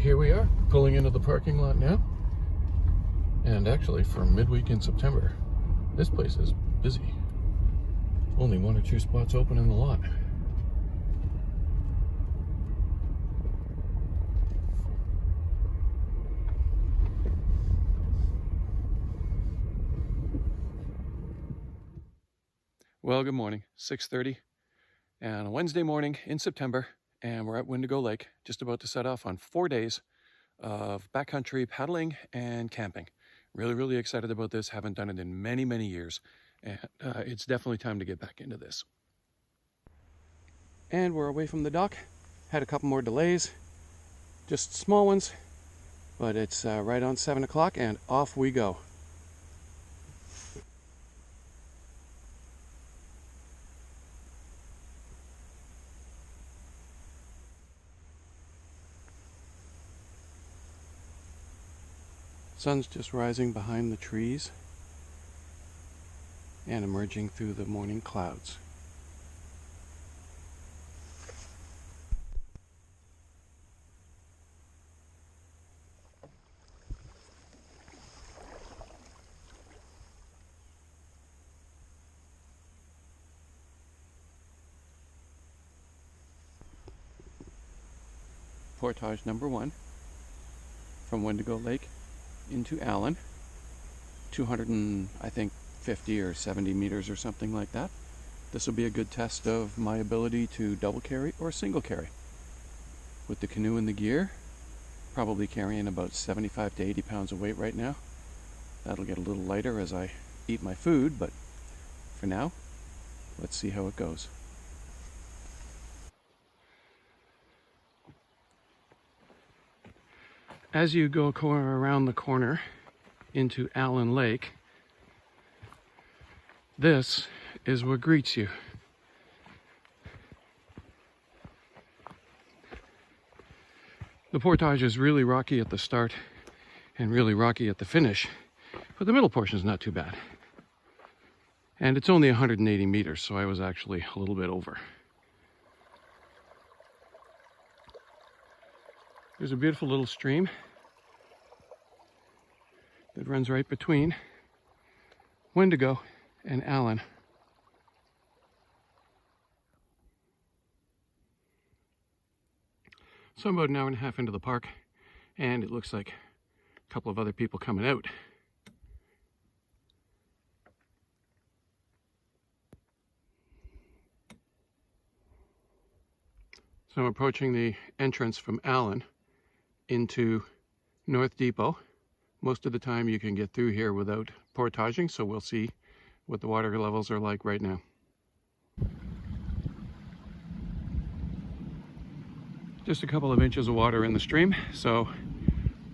Here we are, pulling into the parking lot now. And actually, for midweek in September, this place is busy. Only 1 or 2 spots open in the lot. Well, good morning, 6:30, and a Wednesday morning in September, and we're at Wendigo Lake, just about to set off on 4 days of backcountry paddling and camping. Really excited about this. Haven't done it in many years, and it's definitely time to get back into this. And we're away from the dock. Had a couple more delays, just small ones, but it's right on 7 o'clock, and off we go. Sun's just rising behind the trees and emerging through the morning clouds. Portage number 1 from Wendigo Lake into Allen, 250 or 70 meters or something like that. This will be a good test of my ability to double carry or single carry. With the canoe and the gear, probably carrying about 75 to 80 pounds of weight right now. That'll get a little lighter as I eat my food, but for now, let's see how it goes. As you go around the corner into Allen Lake, this is what greets you. The portage is really rocky at the start and really rocky at the finish, but the middle portion is not too bad. And it's only 180 meters, so I was actually a little bit over. There's a beautiful little stream that runs right between Wendigo and Allen. So I'm about an hour and a half into the park, and it looks like a couple of other people coming out. So I'm approaching the entrance from Allen into North Depot. Most of the time you can get through here without portaging, so we'll see what the water levels are like right now. Just a couple of inches of water in the stream, so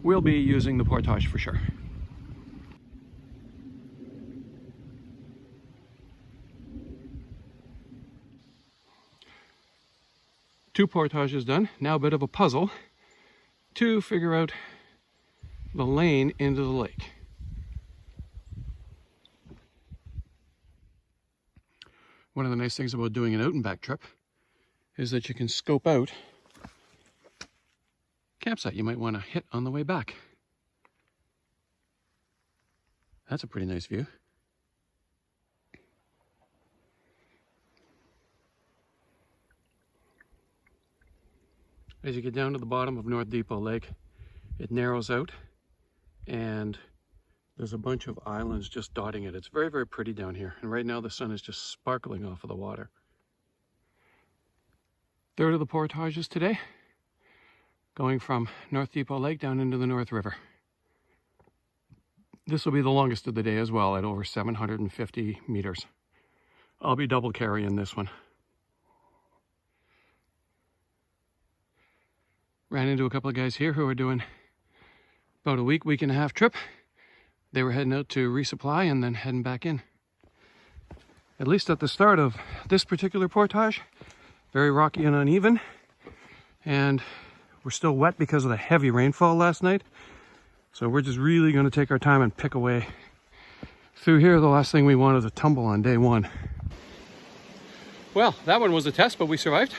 we'll be using the portage for sure. Two portages done. Now a bit of a puzzle to figure out the lane into the lake. One of the nice things about doing an out and back trip is that you can scope out campsite you might want to hit on the way back. That's a pretty nice view. As you get down to the bottom of North Depot Lake, it narrows out, and there's a bunch of islands just dotting it. It's very pretty down here, and right now the sun is just sparkling off of the water. Third of the portages today, going from North Depot Lake down into the North River. This will be the longest of the day as well, at over 750 meters. I'll be double carrying this one. Ran into a couple of guys here who are doing about a week and a half trip. They were heading out to resupply and then heading back in. At least at the start of this particular portage, very rocky and uneven, and we're still wet because of the heavy rainfall last night. So we're just really going to take our time and pick away through here. The last thing we want is a tumble on day one. Well, that one was a test, but we survived.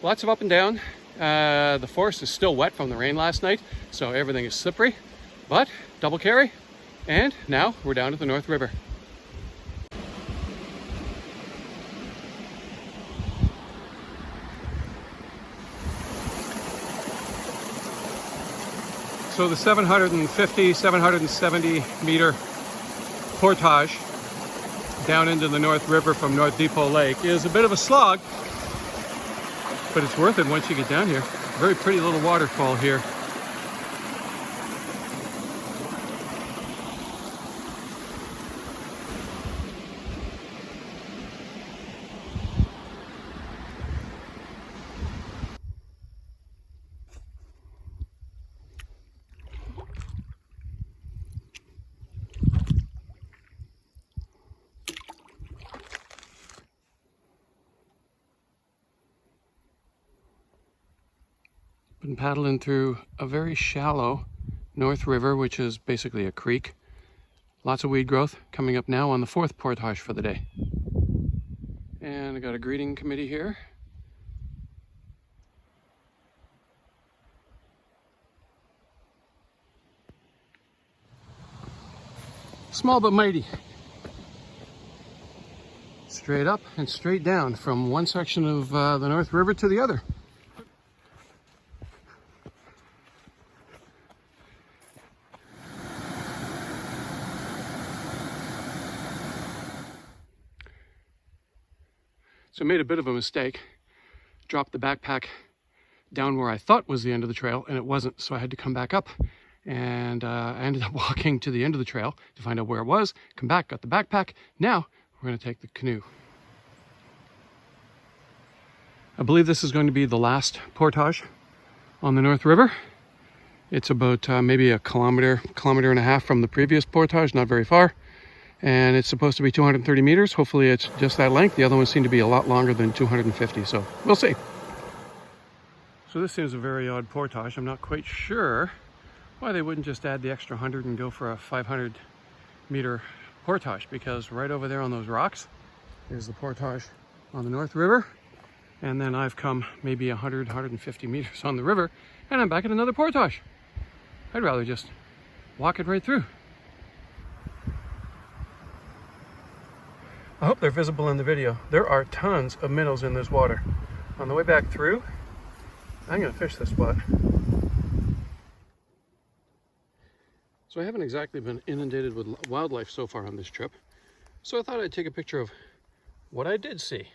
Lots of up and down. The forest is still wet from the rain last night, so everything is slippery, but double carry, and now we're down at the North River. So the 750, 770 meter portage down into the North River from North Depot Lake is a bit of a slog, but it's worth it once you get down here. Very pretty little waterfall here. Been paddling through a very shallow North River, which is basically a creek. Lots of weed growth. Coming up now on the 4th portage for the day. And I got a greeting committee here. Small but mighty. Straight up and straight down from one section of the North River to the other. So I made a bit of a mistake, dropped the backpack down where I thought was the end of the trail, and it wasn't, so I had to come back up, and I ended up walking to the end of the trail to find out where it was, come back, got the backpack. Now we're going to take the canoe. I believe this is going to be the last portage on the North River. It's about maybe a kilometer and a half from the previous portage, not very far. And it's supposed to be 230 meters. Hopefully it's just that length. The other ones seem to be a lot longer than 250, so we'll see. So this seems a very odd portage. I'm not quite sure why they wouldn't just add the extra 100 and go for a 500 meter portage, because right over there on those rocks is the portage on the North River. And then I've come maybe 100, 150 meters on the river, and I'm back at another portage. I'd rather just walk it right through. I hope they're visible in the video. There are tons of minnows in this water. On the way back through, I'm gonna fish this spot. So I haven't exactly been inundated with wildlife so far on this trip, so I thought I'd take a picture of what I did see.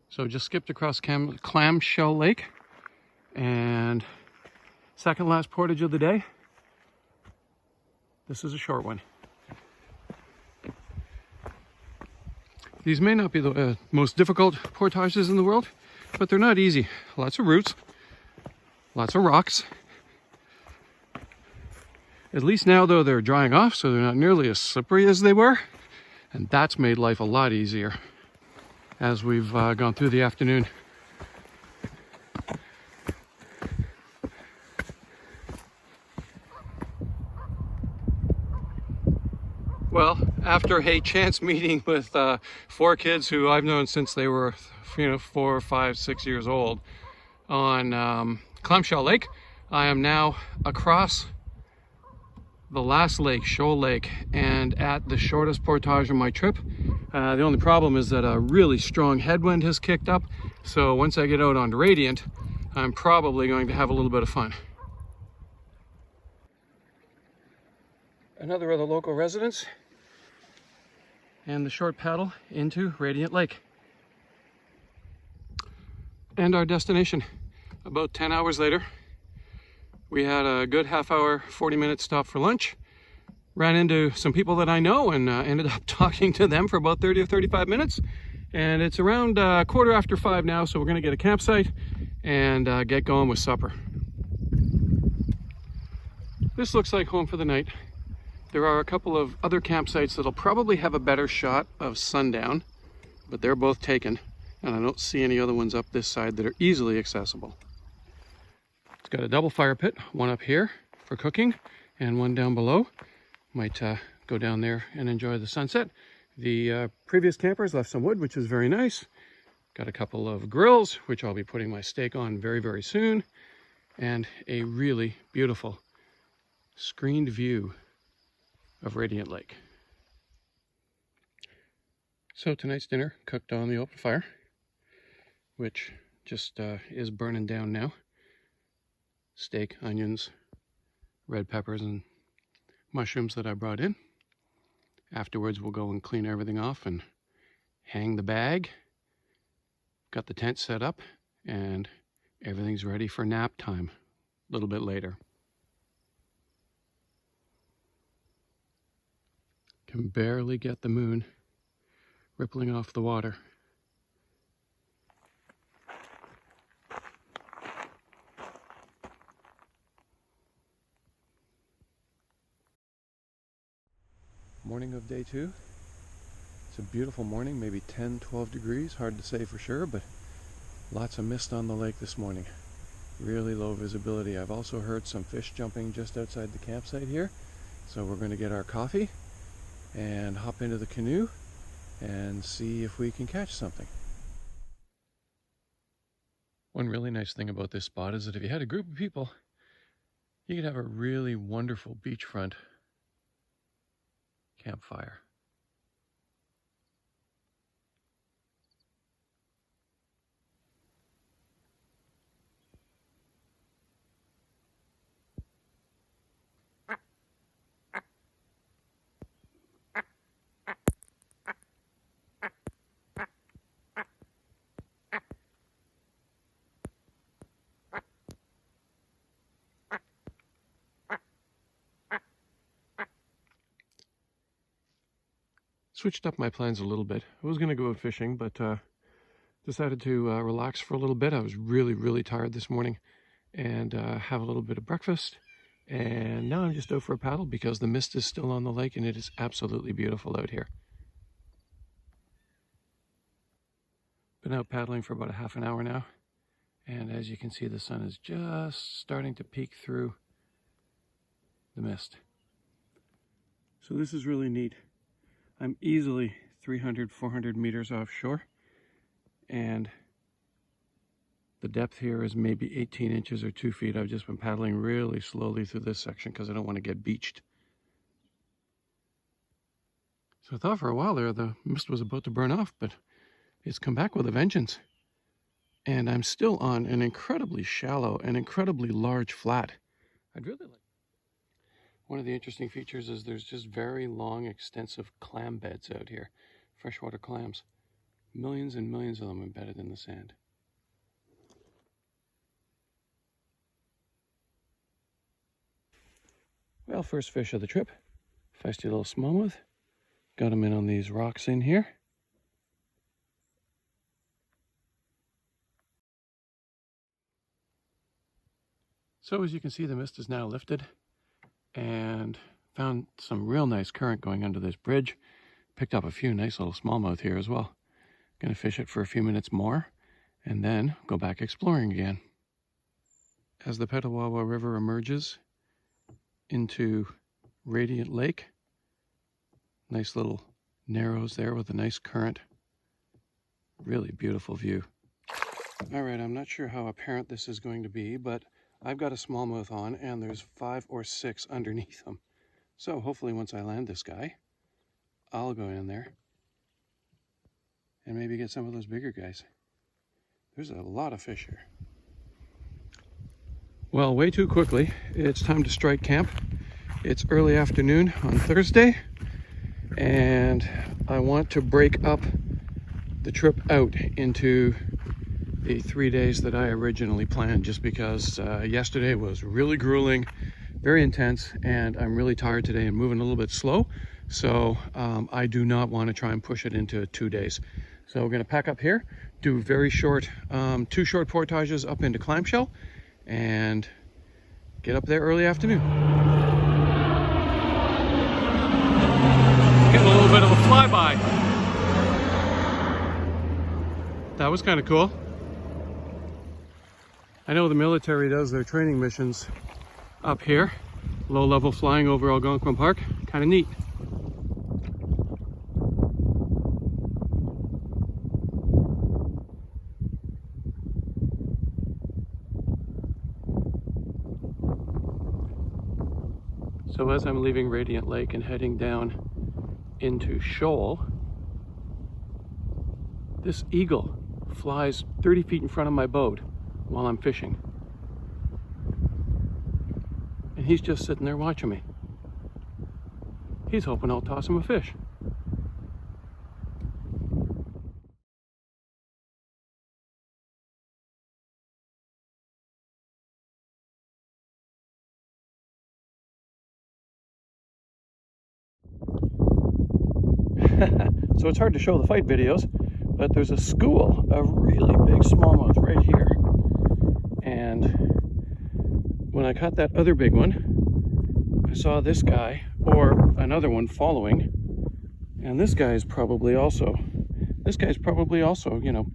So just skipped across Clamshell Lake, and second last portage of the day. This is a short one. These may not be the most difficult portages in the world, but they're not easy. Lots of roots, lots of rocks. At least now, though, they're drying off, so they're not nearly as slippery as they were. And that's made life a lot easier as we've gone through the afternoon. Well, after a chance meeting with 4 kids who I've known since they were, 4, 5, 6 years old on Clamshell Lake, I am now across the last lake, Shoal Lake, and at the shortest portage of my trip. The only problem is that a really strong headwind has kicked up, so once I get out on Radiant, I'm probably going to have a little bit of fun. Another of the local residents, and the short paddle into Radiant Lake. And our destination, about 10 hours later. We had a good half-hour, 40-minute stop for lunch. Ran into some people that I know and ended up talking to them for about 30 or 35 minutes. And it's around 5:15 now, so we're gonna get a campsite and get going with supper. This looks like home for the night. There are a couple of other campsites that'll probably have a better shot of sundown, but they're both taken, and I don't see any other ones up this side that are easily accessible. It's got a double fire pit, one up here for cooking and one down below. Might go down there and enjoy the sunset. The previous campers left some wood, which is very nice. Got a couple of grills, which I'll be putting my steak on very, very soon. And a really beautiful screened view of Radiant Lake. So tonight's dinner cooked on the open fire, which just is burning down now. Steak, onions, red peppers, and mushrooms that I brought in. Afterwards, we'll go and clean everything off and hang the bag. Got the tent set up, and everything's ready for nap time a little bit later. Can barely get the moon rippling off the water. Morning of day 2. It's a beautiful morning, maybe 10-12 degrees, hard to say for sure, but lots of mist on the lake this morning. Really low visibility. I've also heard some fish jumping just outside the campsite here, so we're going to get our coffee and hop into the canoe and see if we can catch something. One really nice thing about this spot is that if you had a group of people, you could have a really wonderful beachfront campfire. Switched up my plans a little bit. I was going to go out fishing, but decided to relax for a little bit. I was really tired this morning, and have a little bit of breakfast. And now I'm just out for a paddle because the mist is still on the lake and it is absolutely beautiful out here. Been out paddling for about a half an hour now, and as you can see, the sun is just starting to peek through the mist. So this is really neat. I'm easily 300-400 meters offshore, and the depth here is maybe 18 inches or 2 feet. I've just been paddling really slowly through this section because I don't want to get beached. So I thought for a while there the mist was about to burn off, but it's come back with a vengeance. And I'm still on an incredibly shallow and incredibly large flat. I'd really like. One of the interesting features is there's just very long, extensive clam beds out here. Freshwater clams. Millions and millions of them embedded in the sand. Well, first fish of the trip. Feisty little smallmouth. Got him in on these rocks in here. So as you can see, the mist is now lifted, and found some real nice current going under this bridge. Picked up a few nice little smallmouth here as well. Gonna fish it for a few minutes more and then go back exploring again. As the Petawawa River emerges into Radiant Lake, nice little narrows there with a nice current. Really beautiful view. All right, I'm not sure how apparent this is going to be, but I've got a smallmouth on and there's 5 or 6 underneath them. So hopefully once I land this guy, I'll go in there and maybe get some of those bigger guys. There's a lot of fish here. Well, way too quickly, it's time to strike camp. It's early afternoon on Thursday, and I want to break up the trip out into the 3 days that I originally planned, just because yesterday was really grueling, very intense, and I'm really tired today and moving a little bit slow. So I do not want to try and push it into 2 days. So we're going to pack up here, do very short, 2 short portages up into Clamshell, and get up there early afternoon. Getting a little bit of a flyby. That was kind of cool. I know the military does their training missions up here, low level flying over Algonquin Park. Kind of neat. So as I'm leaving Radiant Lake and heading down into Shoal, this eagle flies 30 feet in front of my boat while I'm fishing. And he's just sitting there watching me. He's hoping I'll toss him a fish. So it's hard to show the fight videos, but there's a school of really big smallmouth right here. And when I caught that other big one, I saw this guy, or another one following, and this guy's probably also, you know,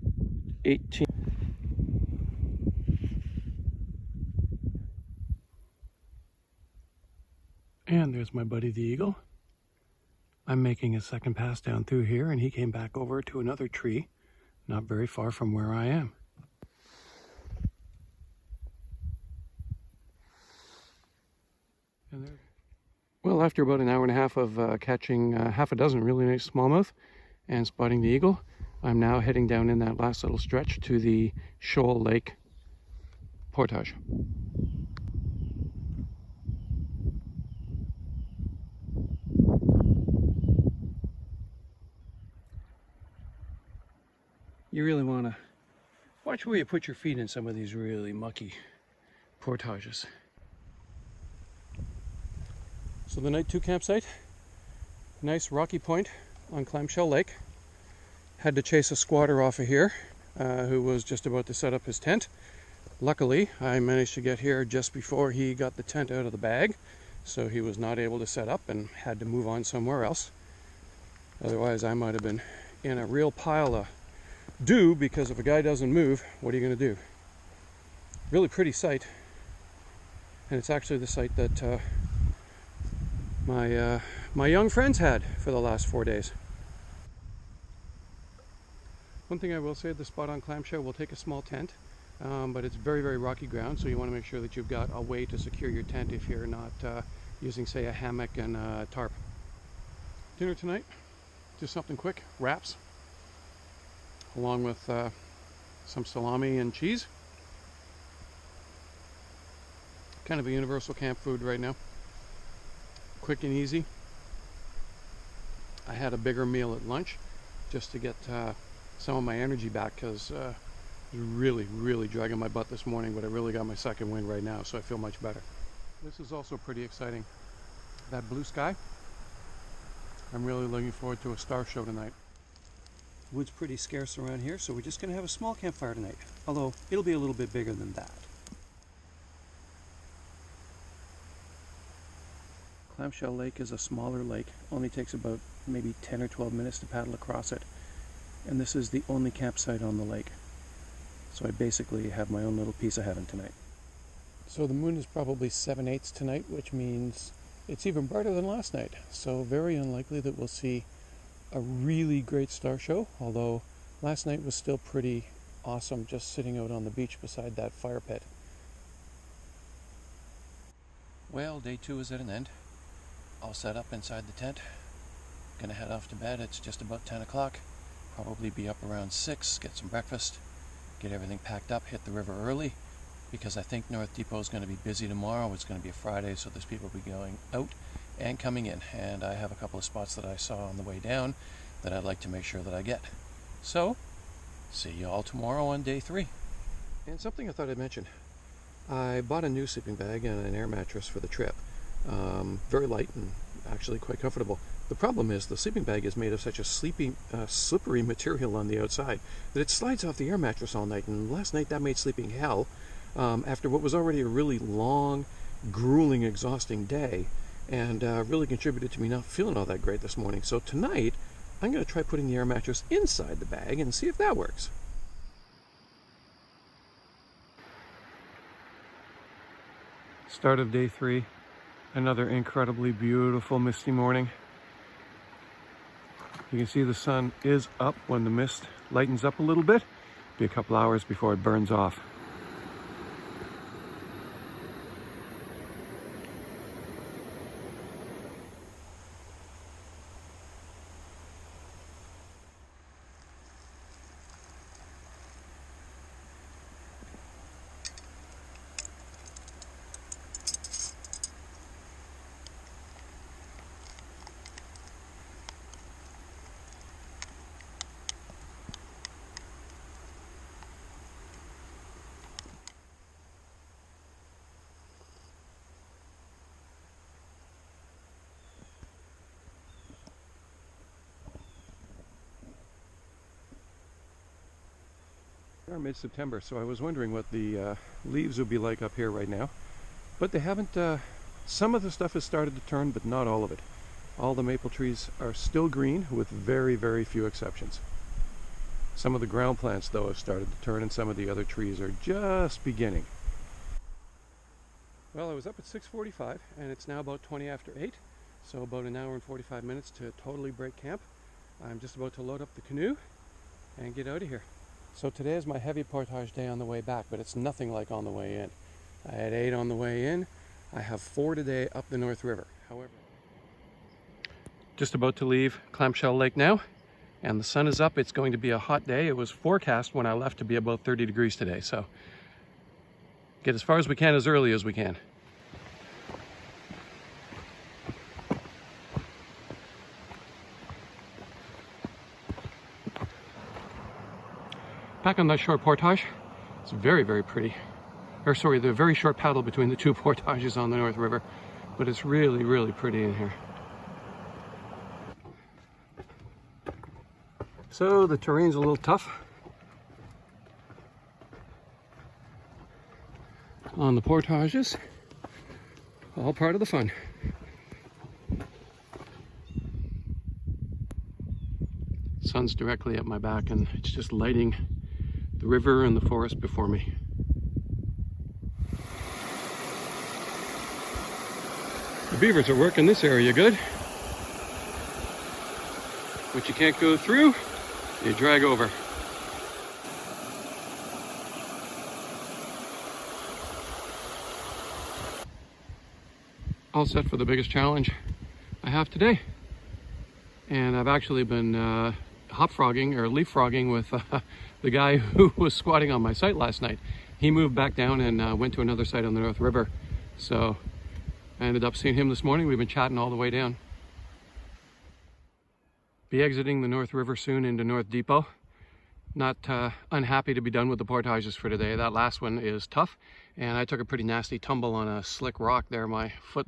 18. And there's my buddy the eagle. I'm making a second pass down through here, and he came back over to another tree, not very far from where I am. Well, after about an hour and a half of catching half a dozen really nice smallmouth and spotting the eagle, I'm now heading down in that last little stretch to the Shoal Lake portage. You really want to watch where you put your feet in some of these really mucky portages. So the night 2 campsite, nice rocky point on Clamshell Lake. Had to chase a squatter off of here who was just about to set up his tent. Luckily, I managed to get here just before he got the tent out of the bag, so he was not able to set up and had to move on somewhere else. Otherwise, I might have been in a real pile of do, because if a guy doesn't move, what are you going to do? Really pretty site, and it's actually the site that my young friends had for the last 4 days. One thing I will say, the spot on Clamshell will take a small tent, but it's very, very rocky ground, so you want to make sure that you've got a way to secure your tent if you're not using, say, a hammock and a tarp. Dinner tonight, just something quick, wraps, along with some salami and cheese. Kind of a universal camp food right now. Quick and easy. I had a bigger meal at lunch just to get some of my energy back, because I was really dragging my butt this morning, but I really got my second wind right now, so I feel much better. This is also pretty exciting. That blue sky. I'm really looking forward to a star show tonight. Wood's pretty scarce around here, so we're just going to have a small campfire tonight, although it'll be a little bit bigger than that. Clamshell Lake is a smaller lake, only takes about maybe 10 or 12 minutes to paddle across it, and this is the only campsite on the lake, so I basically have my own little piece of heaven tonight. So the moon is probably 7/8 tonight, which means it's even brighter than last night, so very unlikely that we'll see a really great star show, although last night was still pretty awesome just sitting out on the beach beside that fire pit. Well, day 2 is at an end. All set up inside the tent. Gonna head off to bed. It's just about 10 o'clock. Probably be up around 6, get some breakfast, get everything packed up, hit the river early, because I think North Depot is going to be busy tomorrow. It's going to be a Friday, so there's people will be going out and coming in, and I have a couple of spots that I saw on the way down that I'd like to make sure that I get. So, see you all tomorrow on day 3. And something I thought I'd mention. I bought a new sleeping bag and an air mattress for the trip. Very light and actually quite comfortable. The problem is the sleeping bag is made of such a slippery material on the outside that it slides off the air mattress all night, and last night that made sleeping hell after what was already a really long, grueling, exhausting day, and really contributed to me not feeling all that great this morning. So tonight I'm going to try putting the air mattress inside the bag and see if that works. Start of day 3, another incredibly beautiful misty morning. You can see the sun is up when the mist lightens up a little bit. Be a couple hours before it burns off. We are mid-September, so I was wondering what the leaves would be like up here right now. But they haven't, some of the stuff has started to turn, but not all of it. All the maple trees are still green, with very, very few exceptions. Some of the ground plants, though, have started to turn, and some of the other trees are just beginning. Well, I was up at 6:45, and it's now about 20 after 8, so about an hour and 45 minutes to totally break camp. I'm just about to load up the canoe and get out of here. So today is my heavy portage day on the way back, but it's nothing like on the way in. I had 8 on the way in. I have 4 today up the North River. However, just about to leave Clamshell Lake now, and the sun is up. It's going to be a hot day. It was forecast when I left to be about 30 degrees today, so get as far as we can as early as we can. Back on that short portage, it's very, very pretty. Or sorry, the very short paddle between the 2 portages on the North River, but it's really, really pretty in here. So the terrain's a little tough on the portages, all part of the fun. Sun's directly at my back and it's just lighting the river and the forest before me. The beavers are working this area good. What you can't go through, you drag over. All set for the biggest challenge I have today. And I've actually been hop frogging or leaf frogging with the guy who was squatting on my site last night. He moved back down and went to another site on the North River. So I ended up seeing him this morning. We've been chatting all the way down. Be exiting the North River soon into North Depot. Not unhappy to be done with the portages for today. That last one is tough, and I took a pretty nasty tumble on a slick rock there. My foot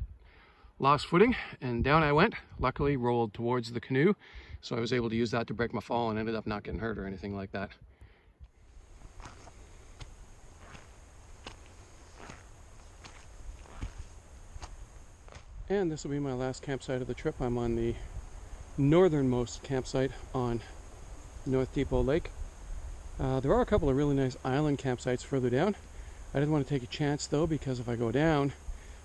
lost footing and down I went. Luckily rolled towards the canoe, so I was able to use that to break my fall and ended up not getting hurt or anything like that. And this will be my last campsite of the trip. I'm on the northernmost campsite on North Depot Lake. There are a couple of really nice island campsites further down. I didn't want to take a chance though, because if I go down,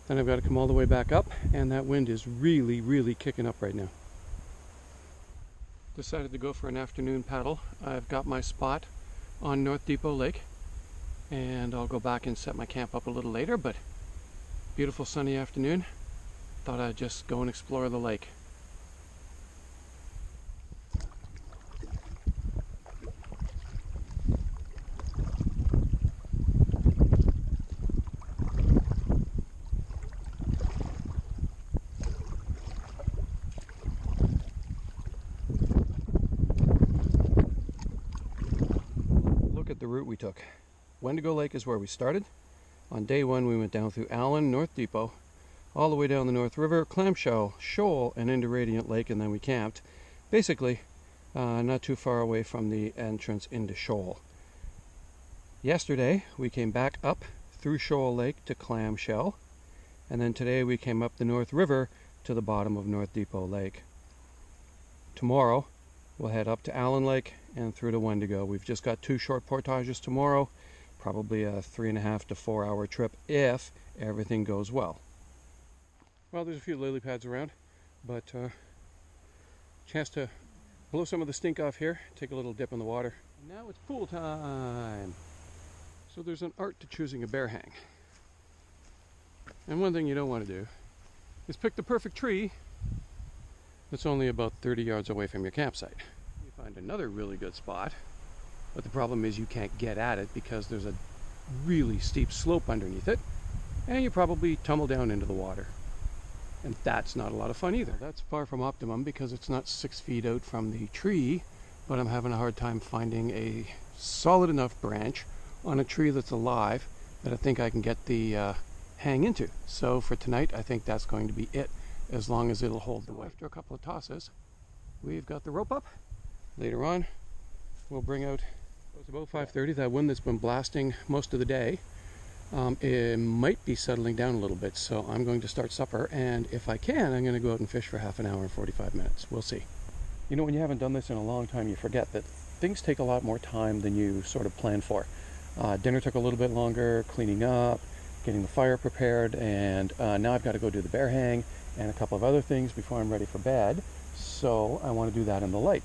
then I've got to come all the way back up, and that wind is really, really kicking up right now. Decided to go for an afternoon paddle. I've got my spot on North Depot Lake, and I'll go back and set my camp up a little later, but beautiful sunny afternoon. Thought I'd just go and explore the lake. Look at the route we took. Wendigo Lake is where we started. On day 1 we went down through Allen, North Depot, all the way down the North River, Clamshell, Shoal, and into Radiant Lake, and then we camped. Basically, not too far away from the entrance into Shoal. Yesterday, we came back up through Shoal Lake to Clamshell, and then today we came up the North River to the bottom of North Depot Lake. Tomorrow, we'll head up to Allen Lake and through to Wendigo. We've just got 2 short portages tomorrow, probably a 3.5 to 4 hour trip if everything goes well. Well, there's a few lily pads around, but chance to blow some of the stink off here, take a little dip in the water. And now it's pool time. So there's an art to choosing a bear hang. And one thing you don't want to do is pick the perfect tree that's only about 30 yards away from your campsite. You find another really good spot, but the problem is you can't get at it because there's a really steep slope underneath it, and you probably tumble down into the water. And that's not a lot of fun either. That's far from optimum because it's not 6 feet out from the tree, but I'm having a hard time finding a solid enough branch on a tree that's alive that I think I can get the hang into. So for tonight, I think that's going to be it, as long as it'll hold the weight. After a couple of tosses, we've got the rope up. Later on, we'll bring out It's about 5:30. That wind that's been blasting most of the day, it might be settling down a little bit, so I'm going to start supper, and if I can, I'm going to go out and fish for half an hour and 45 minutes. We'll see. You know, when you haven't done this in a long time, you forget that things take a lot more time than you sort of plan for. Dinner took a little bit longer, cleaning up, getting the fire prepared, and now I've got to go do the bear hang and a couple of other things before I'm ready for bed, so I want to do that in the light.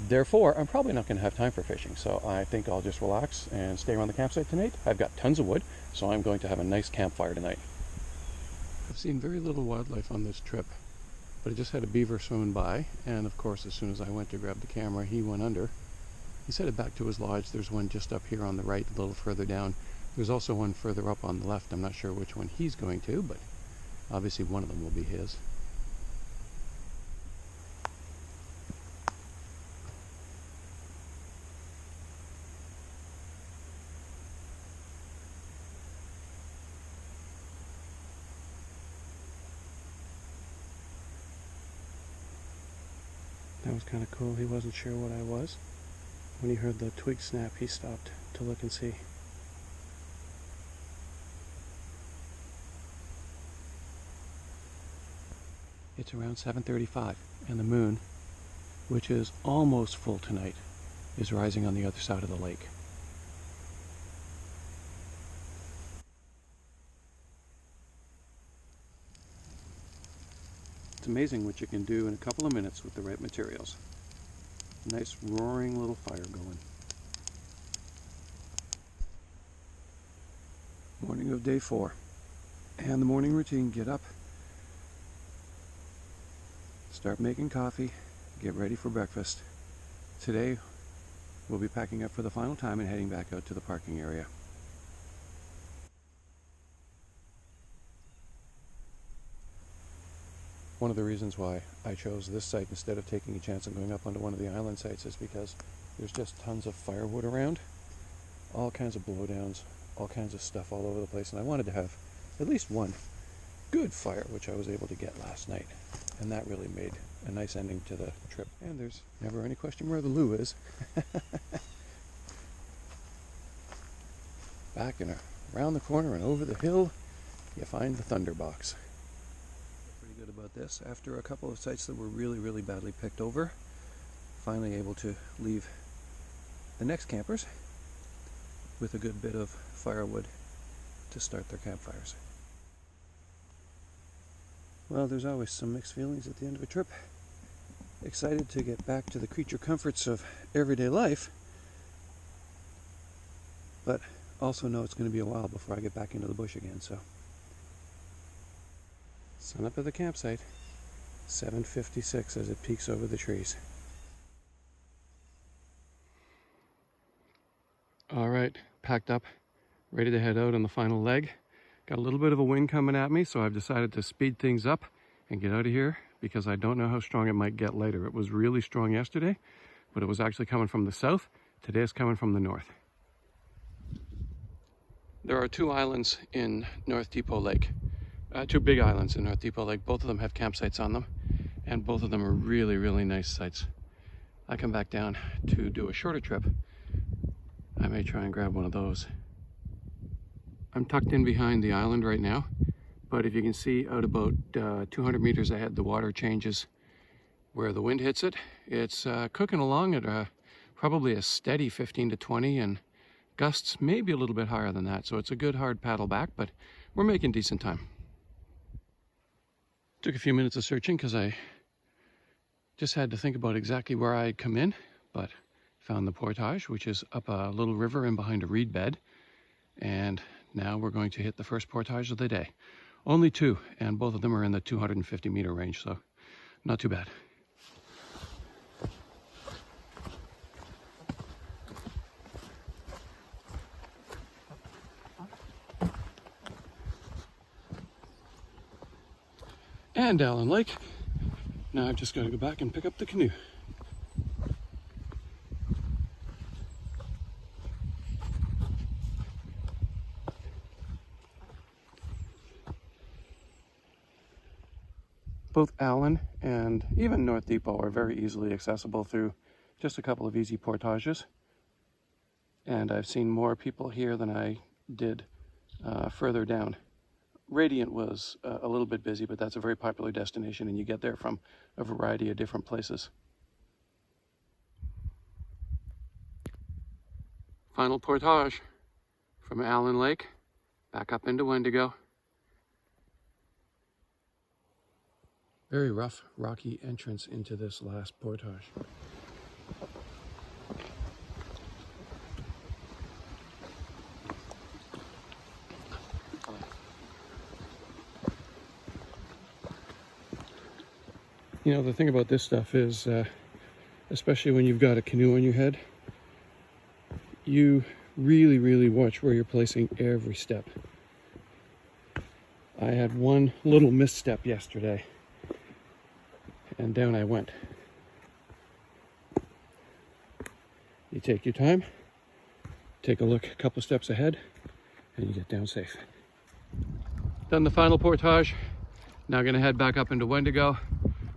Therefore, I'm probably not going to have time for fishing, so I think I'll just relax and stay around the campsite tonight. I've got tons of wood, so I'm going to have a nice campfire tonight. I've seen very little wildlife on this trip, but I just had a beaver swimming by, and of course as soon as I went to grab the camera, he went under. He's headed back to his lodge. There's one just up here on the right, a little further down. There's also one further up on the left. I'm not sure which one he's going to, but obviously one of them will be his. That was kind of cool. He wasn't sure what I was. When he heard the twig snap, he stopped to look and see. It's around 7:35, and the moon, which is almost full tonight, is rising on the other side of the lake. It's amazing what you can do in a couple of minutes with the right materials. Nice roaring little fire going. Morning of day 4. And the morning routine: get up, start making coffee, get ready for breakfast. Today we'll be packing up for the final time and heading back out to the parking area. One of the reasons why I chose this site instead of taking a chance on going up onto one of the island sites is because there's just tons of firewood around, all kinds of blowdowns, all kinds of stuff all over the place, and I wanted to have at least one good fire, which I was able to get last night, and that really made a nice ending to the trip. And there's never any question where the loo is. Back and around the corner and over the hill, you find the Thunderbox. Good about this. After a couple of sites that were really badly picked over, finally able to leave the next campers with a good bit of firewood to start their campfires. Well, there's always some mixed feelings at the end of a trip. Excited to get back to the creature comforts of everyday life, but also know it's going to be a while before I get back into the bush again, so. Sun up at the campsite, 7:56 as it peeks over the trees. All right, packed up, ready to head out on the final leg. Got a little bit of a wind coming at me, so I've decided to speed things up and get out of here because I don't know how strong it might get later. It was really strong yesterday, but it was actually coming from the south. Today it's coming from the north. There are 2 islands in North Depot Lake. 2 big islands in North Depot Lake. Both of them have campsites on them, and both of them are really nice sites. I come back down to do a shorter trip. I may try and grab one of those. I'm tucked in behind the island right now, but if you can see out about 200 meters ahead, the water changes where the wind hits it. It's cooking along at probably a steady 15 to 20, and gusts maybe a little bit higher than that, so it's a good hard paddle back, but we're making decent time. Took a few minutes of searching because I just had to think about exactly where I'd come in, but found the portage, which is up a little river in behind a reed bed, and now we're going to hit the first portage of the day. Only 2, and both of them are in the 250 meter range, so not too bad. And Allen Lake. Now I've just got to go back and pick up the canoe. Both Allen and even North Depot are very easily accessible through just a couple of easy portages. and I've seen more people here than I did further down. Radiant was a little bit busy, but that's a very popular destination, and you get there from a variety of different places. Final portage from Allen Lake back up into Wendigo. Very rough, rocky entrance into this last portage. You know, the thing about this stuff is, especially when you've got a canoe on your head, you really, really watch where you're placing every step. I had one little misstep yesterday, and down I went. You take your time, take a look a couple steps ahead, and you get down safe. Done the final portage. Now gonna head back up into Wendigo.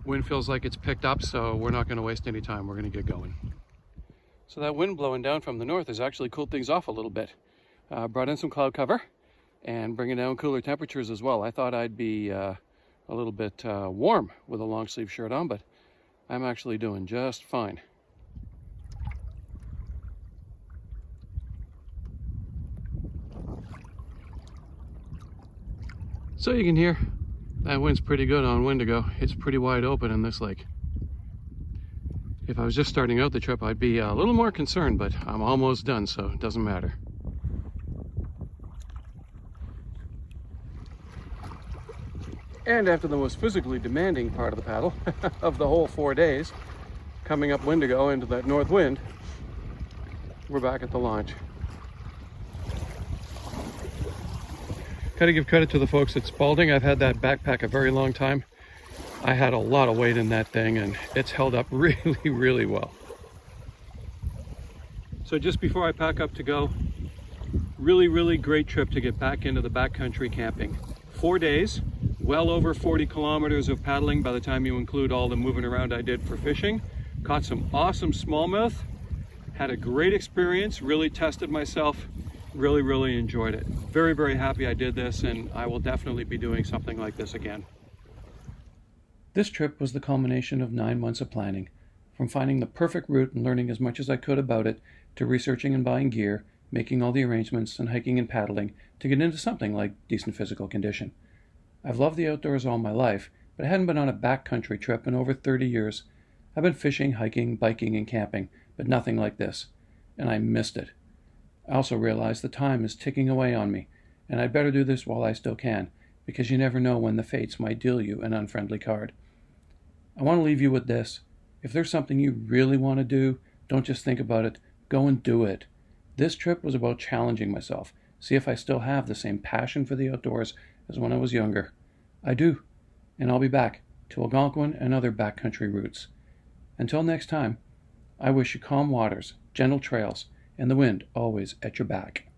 Wind feels like it's picked up, so we're not gonna waste any time. We're gonna get going. So that wind blowing down from the north has actually cooled things off a little bit. Brought in some cloud cover and bringing down cooler temperatures as well. I thought I'd be a little bit warm with a long sleeve shirt on, but I'm actually doing just fine. So you can hear that wind's pretty good on Wendigo. It's pretty wide open in this lake. If I was just starting out the trip, I'd be a little more concerned, but I'm almost done, so it doesn't matter. And after the most physically demanding part of the paddle of the whole 4 days, coming up Wendigo into that north wind, we're back at the launch. Gotta give credit to the folks at Spalding. I've had that backpack a very long time. I had a lot of weight in that thing, and it's held up really, really well. So just before I pack up to go, really, really great trip to get back into the backcountry camping. 4 days, well over 40 kilometers of paddling by the time you include all the moving around I did for fishing. Caught some awesome smallmouth, had a great experience, really tested myself, really, really enjoyed it. Very, very happy I did this, and I will definitely be doing something like this again. This trip was the culmination of 9 months of planning, from finding the perfect route and learning as much as I could about it, to researching and buying gear, making all the arrangements, and hiking and paddling to get into something like decent physical condition. I've loved the outdoors all my life, but I hadn't been on a backcountry trip in over 30 years. I've been fishing, hiking, biking, and camping, but nothing like this, and I missed it. I also realized the time is ticking away on me, and I'd better do this while I still can, because you never know when the fates might deal you an unfriendly card. I want to leave you with this. If there's something you really want to do, don't just think about it, go and do it. This trip was about challenging myself, see if I still have the same passion for the outdoors as when I was younger. I do, and I'll be back to Algonquin and other backcountry routes. Until next time, I wish you calm waters, gentle trails, and the wind always at your back.